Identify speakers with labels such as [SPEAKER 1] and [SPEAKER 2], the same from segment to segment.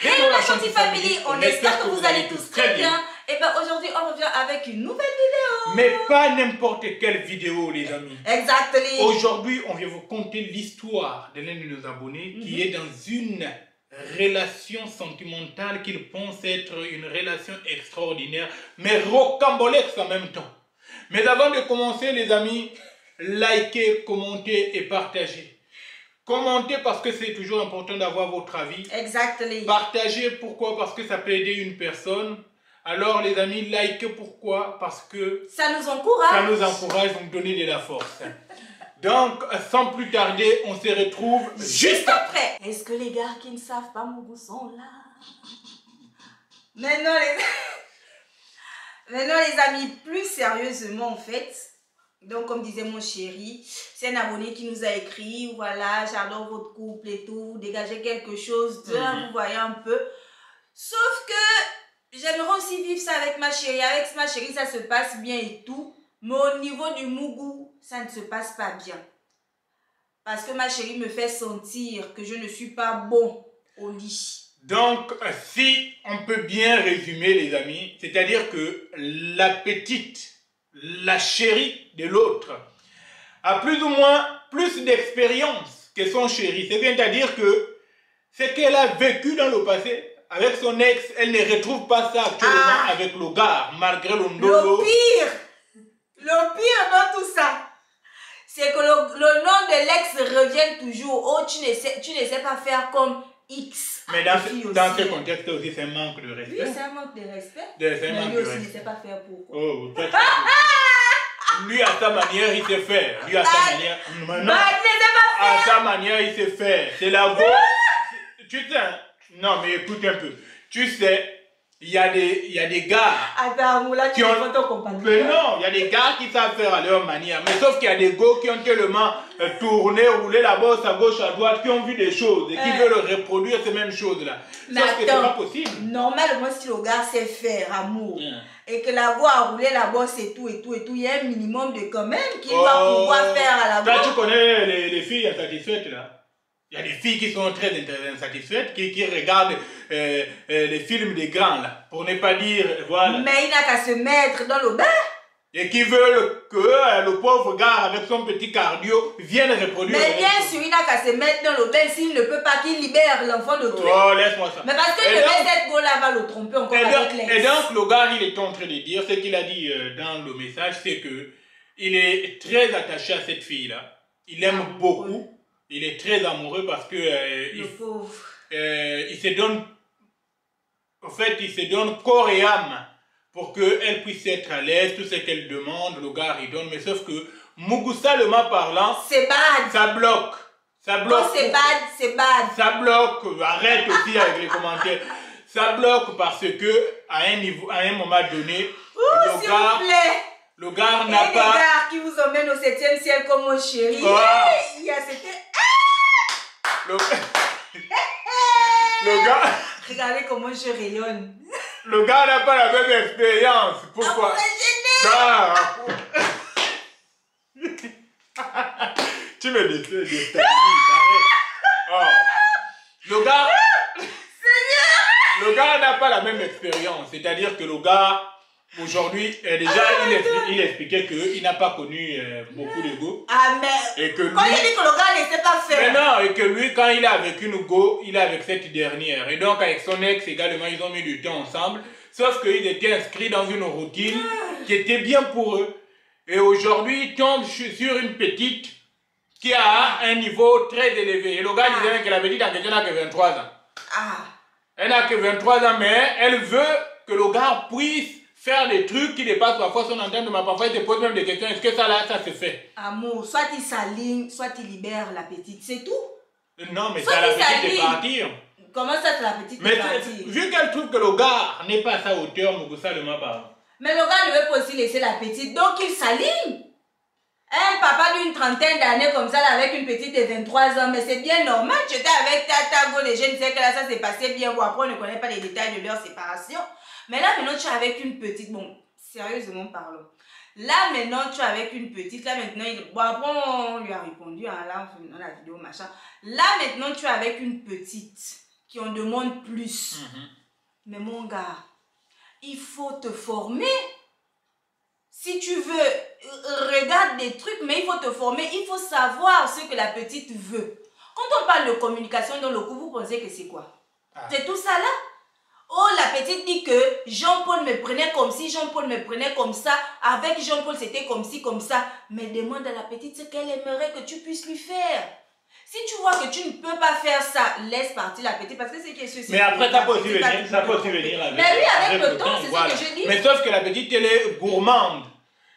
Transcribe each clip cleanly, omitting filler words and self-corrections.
[SPEAKER 1] Hey la Chanty Family, on espère que vous allez tous très bien. Et bien aujourd'hui on revient avec une nouvelle vidéo.
[SPEAKER 2] Mais pas n'importe quelle vidéo les amis.
[SPEAKER 1] Exactement.
[SPEAKER 2] Aujourd'hui on vient vous conter l'histoire de l'un de nos abonnés qui est dans une relation sentimentale qu'il pense être une relation extraordinaire mais rocambolesque en même temps. Mais avant de commencer les amis, likez, commentez et partagez. Commentez parce que c'est toujours important d'avoir votre avis.
[SPEAKER 1] Exactement.
[SPEAKER 2] Partagez pourquoi? Parce que ça peut aider une personne. Alors les amis, likez pourquoi? Parce que
[SPEAKER 1] ça nous encourage.
[SPEAKER 2] Ça nous encourage, vous me donnez de la force. Donc sans plus tarder, on se retrouve juste après.
[SPEAKER 1] Est-ce que les gars qui ne savent pas mon goût sont là? Maintenant les amis, plus sérieusement en fait. Donc, comme disait mon chéri, c'est un abonné qui nous a écrit, voilà, j'adore votre couple et tout, dégagez quelque chose, vous voyez un peu. Sauf que j'aimerais aussi vivre ça avec ma chérie. Avec ma chérie, ça se passe bien et tout. Mais au niveau du mougou, ça ne se passe pas bien. Parce que ma chérie me fait sentir que je ne suis pas bon au lit.
[SPEAKER 2] Donc, si on peut bien résumer les amis, c'est-à-dire que la petite, la chérie de l'autre a plus ou moins plus d'expérience que son chéri. C'est bien à dire que ce qu'elle a vécu dans le passé avec son ex, elle ne retrouve pas ça actuellement avec le gars, malgré le ndolo.
[SPEAKER 1] Le pire dans tout ça, c'est que le nom de l'ex revient toujours. Oh, tu ne sais pas faire comme X.
[SPEAKER 2] Mais dans ce contexte aussi, c'est un manque de respect.
[SPEAKER 1] Oui, c'est un manque de respect.
[SPEAKER 2] Mais
[SPEAKER 1] lui aussi ne sait pas faire pourquoi.
[SPEAKER 2] Oh, lui, à sa manière, il sait faire. Lui, à sa manière. Non, à sa manière, il sait faire. C'est la voix. Tu sais. Non, mais écoute un peu. Tu sais, il y a des gars.
[SPEAKER 1] Attends, là, tu ont ton compagnon.
[SPEAKER 2] Mais non, il y a des gars qui savent faire à leur manière. Mais sauf qu'il y a des gars qui ont tellement tourné, roulé la bosse à gauche, à droite, qui ont vu des choses et qui veulent reproduire ces mêmes choses-là.
[SPEAKER 1] Mais
[SPEAKER 2] sauf que c'est pas possible.
[SPEAKER 1] Normalement, si le gars sait faire amour et que la voix a roulé la bosse et tout, il y a un minimum de quand même qu'il va pouvoir faire à la bosse.
[SPEAKER 2] Toi, tu connais les filles insatisfaites là? Il y a des filles qui sont très insatisfaites, qui regardent les films des grands, là, pour ne pas dire, voilà.
[SPEAKER 1] Mais il n'a qu'à se mettre dans le bain.
[SPEAKER 2] Et qui veulent que le pauvre gars, avec son petit cardio, vienne reproduire.
[SPEAKER 1] Mais bien sûr, il n'a qu'à se mettre dans le bain s'il ne peut pas qu'il libère l'enfant de truc.
[SPEAKER 2] Oh, laisse-moi ça.
[SPEAKER 1] Mais parce que cette go-là va le tromper encore avec l'ex.
[SPEAKER 2] Et donc, le gars, il est en train de dire, ce qu'il a dit dans le message, c'est que il est très attaché à cette fille-là. Il l'aime beaucoup. Il est très amoureux parce que il se donne, en fait, il se donne corps et âme pour qu'elle puisse être à l'aise, tout ce qu'elle demande, le gars il donne, mais sauf que mougussalement parlant,
[SPEAKER 1] c'est bad.
[SPEAKER 2] Ça bloque. Ça bloque.
[SPEAKER 1] Quand c'est bad, c'est bad.
[SPEAKER 2] Ça bloque, arrête aussi avec les commentaires. Ça bloque parce que à un moment donné, le gars n'a pas...
[SPEAKER 1] Il y a des gars qui vous emmènent au 7e ciel comme mon chéri. Il y a
[SPEAKER 2] le gars...
[SPEAKER 1] Regardez comment je rayonne.
[SPEAKER 2] Le gars n'a pas la même expérience. Pourquoi? Tu me dis, le gars n'a pas la même expérience. C'est-à-dire que le gars... Aujourd'hui, déjà, il expliquait qu'il n'a pas connu beaucoup de go.
[SPEAKER 1] Ah, mais et que lui, quand il dit que le gars ne sait pas faire.
[SPEAKER 2] Mais non, et que lui, quand il est avec une go, il est avec cette dernière. Et donc, avec son ex également, ils ont mis du temps ensemble. Sauf qu'ils étaient inscrits dans une routine qui était bien pour eux. Et aujourd'hui, ils tombent sur une petite qui a un niveau très élevé. Et le gars disait que la petite en question n'a que 23 ans. Elle n'a que 23 ans, mais elle veut que le gars puisse faire des trucs qui dépassent parfois son entendement. Parfois, il te pose même des questions. Est-ce que ça, là, ça se fait?
[SPEAKER 1] Amour, soit il s'aligne, soit il libère la petite. C'est tout.
[SPEAKER 2] Non, mais c'est à la petite de partir.
[SPEAKER 1] Comment ça, c'est la petite de partir?
[SPEAKER 2] Vu qu'elle trouve que le gars n'est pas à sa hauteur, Mougoussa le m'a.
[SPEAKER 1] Mais le gars ne veut pas aussi laisser la petite, donc il s'aligne. Un papa d'une trentaine d'années comme ça, là, avec une petite de 23 ans, mais c'est bien normal. J'étais avec Tata Go, les jeunes disaient que là, ça s'est passé bien. Bon, après, on ne connaît pas les détails de leur séparation. Mais là, maintenant, tu es avec une petite. Bon, sérieusement parlons. Là, maintenant, tu es avec une petite. Là, maintenant, bon, après, on lui a répondu. Hein, là, on a la vidéo, machin. Là, maintenant, tu es avec une petite. qui en demandent plus. Mais mon gars, il faut te former. Si tu veux, regarde des trucs, mais il faut te former. Il faut savoir ce que la petite veut. Quand on parle de communication dans le couple, vous pensez que c'est quoi? C'est tout ça là? Oh, la petite dit que Jean-Paul me prenait comme ci, Jean-Paul me prenait comme ça. Avec Jean-Paul, c'était comme ci, comme ça. Mais demande à la petite ce qu'elle aimerait que tu puisses lui faire. Si tu vois que tu ne peux pas faire ça, laisse partir la petite parce que c'est quelque chose.
[SPEAKER 2] Mais après, ça peut aussi venir avec.
[SPEAKER 1] Mais oui, avec le temps, c'est
[SPEAKER 2] voilà.
[SPEAKER 1] ce que je dis.
[SPEAKER 2] Mais sauf que la petite, elle est gourmande.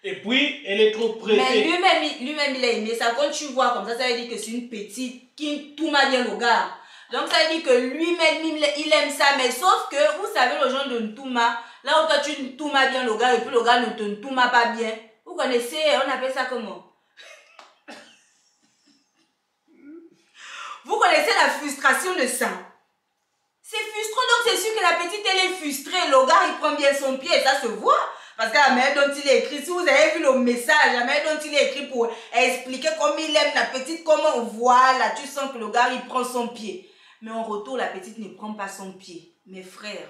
[SPEAKER 2] Et puis, elle est trop pressée.
[SPEAKER 1] Mais lui-même, il a aimé ça. Quand tu vois comme ça veut dire que c'est une petite qui tout m'a bien le gars. Donc, ça veut dire que lui-même, il aime ça. Mais sauf que, vous savez, le genre de Ntouma, là où toi, tu Ntouma bien le gars et puis le gars ne te Ntouma pas bien. Vous connaissez, on appelle ça comment? Vous connaissez la frustration de ça? C'est frustrant, donc c'est sûr que la petite, elle est frustrée. Le gars, il prend bien son pied, ça se voit. Parce que la manière dont il est écrit, si vous avez vu le message, la manière dont il est écrit pour expliquer comment il aime la petite, comment on voit, là, tu sens que le gars, il prend son pied. Mais en retour, la petite ne prend pas son pied. Mes frères,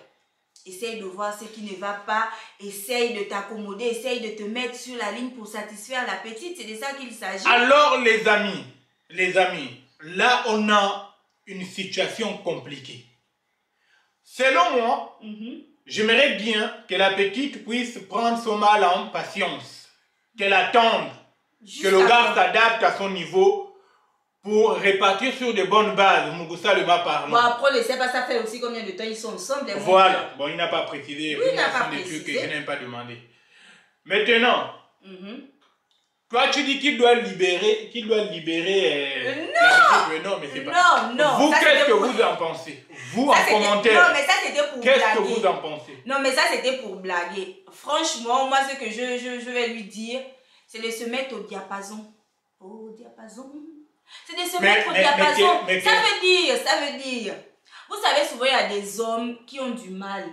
[SPEAKER 1] essaye de voir ce qui ne va pas, essaye de t'accommoder, essaye de te mettre sur la ligne pour satisfaire la petite. C'est de ça qu'il s'agit.
[SPEAKER 2] Alors, les amis, là, on a une situation compliquée. Selon moi, j'aimerais bien que la petite puisse prendre son mal en patience, qu'elle attende, que le gars s'adapte à son niveau pour répartir sur de bonnes bases. Mugusa le m'a parlé.
[SPEAKER 1] Bon, après, on ne sait pas, ça fait aussi combien de temps ils sont ensemble.
[SPEAKER 2] Voilà, bon, il n'a pas précisé.
[SPEAKER 1] Oui, il n'a pas
[SPEAKER 2] des trucs que je
[SPEAKER 1] précisé.
[SPEAKER 2] n'ai pas demandé. Maintenant, toi, tu dis qu'il doit libérer, non, mais c'est pas.
[SPEAKER 1] Non.
[SPEAKER 2] Vous, qu'est-ce que vous en pensez? Vous, en commentaire.
[SPEAKER 1] Non, mais ça, c'était pour blaguer.
[SPEAKER 2] Qu'est-ce que vous en pensez?
[SPEAKER 1] Non, mais ça, c'était pour blaguer. Franchement, moi, ce que je vais lui dire, c'est de se mettre au diapason. Au diapason. C'est de se mettre au diapason. Ça veut dire. Vous savez, souvent, il y a des hommes qui ont du mal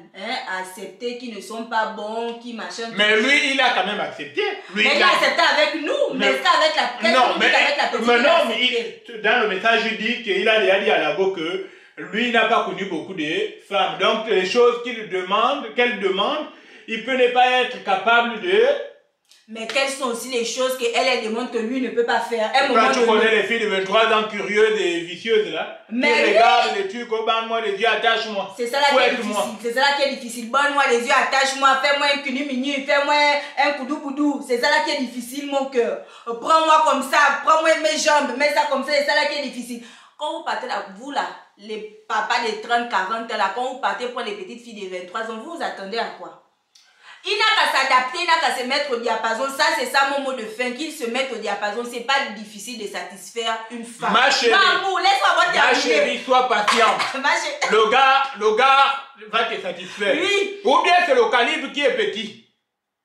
[SPEAKER 1] à accepter, qui ne sont pas bons, qui machin.
[SPEAKER 2] Mais lui, il a quand même accepté.
[SPEAKER 1] Mais il a accepté avec nous, mais c'est avec la petite.
[SPEAKER 2] Non, mais dans le message, il dit qu'il a déjà dit à la go que lui n'a pas connu beaucoup de femmes. Donc, les choses qu'elle demande, il peut ne pas être capable de...
[SPEAKER 1] Mais quelles sont aussi les choses qu'elle demande que lui ne peut pas faire?
[SPEAKER 2] Quand tu connais les filles de 23 ans curieuses et vicieuses là,
[SPEAKER 1] mais
[SPEAKER 2] tu regardes les trucs, oh, banne-moi les yeux, attache-moi.
[SPEAKER 1] C'est ça là qui est difficile. C'est ça là qui est difficile. Banne-moi les yeux, attache-moi, fais-moi un cuni-mini, fais-moi un koudou-koudou. C'est ça là qui est difficile, mon cœur. Prends-moi comme ça, prends-moi mes jambes, mets ça comme ça, c'est ça là qui est difficile. Quand vous partez là, vous là, les papas de 30, 40 ans là, quand vous partez pour les petites filles de 23 ans, vous vous attendez à quoi? Il n'a qu'à s'adapter, il n'a qu'à se mettre au diapason. Ça, c'est ça mon mot de fin. Qu'il se mette au diapason, c'est pas difficile de satisfaire une femme.
[SPEAKER 2] Ma chérie,
[SPEAKER 1] laisse-moi
[SPEAKER 2] ma chérie, sois patiente. Le gars va te satisfaire.
[SPEAKER 1] Oui.
[SPEAKER 2] Ou bien c'est le calibre qui est petit.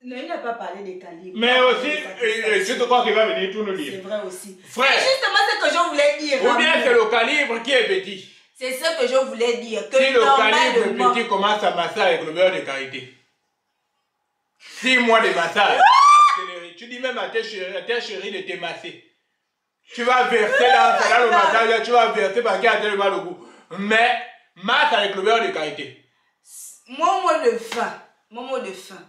[SPEAKER 1] Non, il n'a pas parlé des calibres.
[SPEAKER 2] Mais aussi, je te crois qu'il va venir tout nous dire.
[SPEAKER 1] C'est vrai aussi.
[SPEAKER 2] Frère.
[SPEAKER 1] C'est justement ce que je voulais dire.
[SPEAKER 2] Ou bien c'est le calibre qui est petit.
[SPEAKER 1] C'est ce que je voulais dire. Que
[SPEAKER 2] si le calibre petit commence à masser avec le beurre de karité. 6 mois de massage. Tu dis même à tes chéris de te masser. Tu vas verser dans le massage, tu vas verser parce qu'il y a tellement le goût. Mais masse avec le beurre de karité.
[SPEAKER 1] Mon mot de fin.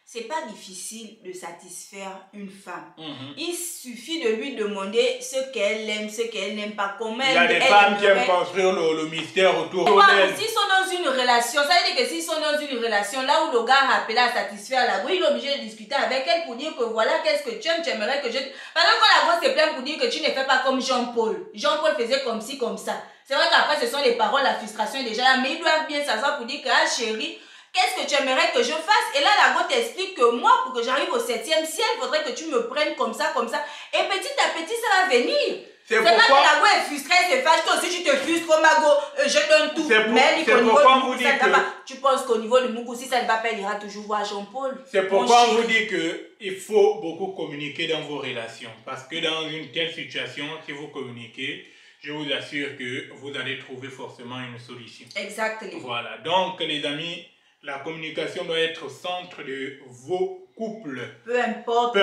[SPEAKER 1] C'est pas difficile de satisfaire une femme. Il suffit de lui demander ce qu'elle aime, ce qu'elle n'aime pas, comment elle aime.
[SPEAKER 2] Il y a des femmes qui aiment construire le mystère autour d'elle.
[SPEAKER 1] S'ils sont dans une relation, ça veut dire que s'ils sont dans une relation, là où le gars a appelé à satisfaire la go, il est obligé de discuter avec elle pour dire que voilà, qu'est-ce que tu aimes, tu aimerais que je... Par exemple, quand la go se plaint pour dire que tu ne fais pas comme Jean-Paul. Jean-Paul faisait comme ci, comme ça. C'est vrai qu'après, ce sont les paroles, la frustration est déjà là, mais ils doivent bien s'asseoir pour dire que, ah chérie, qu'est-ce que tu aimerais que je fasse? Et là, la go t'explique que moi, pour que j'arrive au 7e ciel, il faudrait que tu me prennes comme ça, comme ça. Et petit à petit, ça va venir. C'est pas que la go est frustrée, elle se fâche. Toi aussi, tu te frustres comme ma go, je donne tout. Mais au niveau de Mougou, ça ne va pas. Tu penses qu'au niveau de Mougou, si ça ne va pas, il ira toujours voir Jean-Paul.
[SPEAKER 2] C'est pourquoi on vous dit qu'il faut beaucoup communiquer dans vos relations. Parce que dans une telle situation, si vous communiquez, je vous assure que vous allez trouver forcément une solution.
[SPEAKER 1] Exactement.
[SPEAKER 2] Voilà. Donc, les amis, la communication doit être au centre de vos couples.
[SPEAKER 1] Peu importe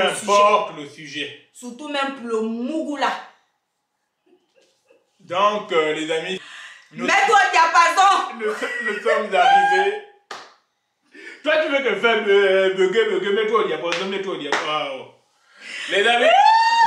[SPEAKER 2] le sujet.
[SPEAKER 1] Surtout même pour le Mougou là.
[SPEAKER 2] Donc, les amis,
[SPEAKER 1] Mets-toi au diapason.
[SPEAKER 2] Nous sommes arrivés. Toi, tu veux que faire bugger, mets-toi au diapason, mets-toi au diapason. Les amis,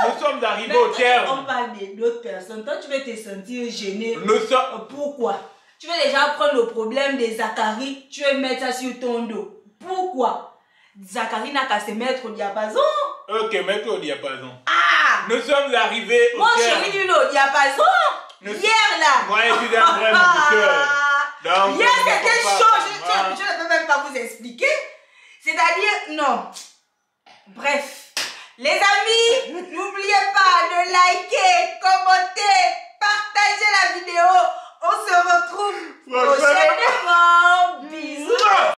[SPEAKER 2] nous sommes arrivés au terme.
[SPEAKER 1] On parle d'autres personnes. Toi, tu veux te sentir gêné.
[SPEAKER 2] Nous sommes...
[SPEAKER 1] Pourquoi? Tu veux déjà prendre le problème de Zacharie, tu veux mettre ça sur ton dos. Pourquoi? Zacharie n'a qu'à se mettre au diapason.
[SPEAKER 2] Ok, mets-toi au diapason.
[SPEAKER 1] Ah!
[SPEAKER 2] Nous sommes arrivés au
[SPEAKER 1] Mon
[SPEAKER 2] terme.
[SPEAKER 1] chéri, lui, au diapason. Hier, là.
[SPEAKER 2] Moi, je suis un vrai moniteur. Donc,
[SPEAKER 1] hier, c'était chaud. Je ne peux même pas vous expliquer. C'est-à-dire, non. Bref. Les amis, n'oubliez pas de liker, commenter, partager la vidéo. On se retrouve prochainement. Bisous.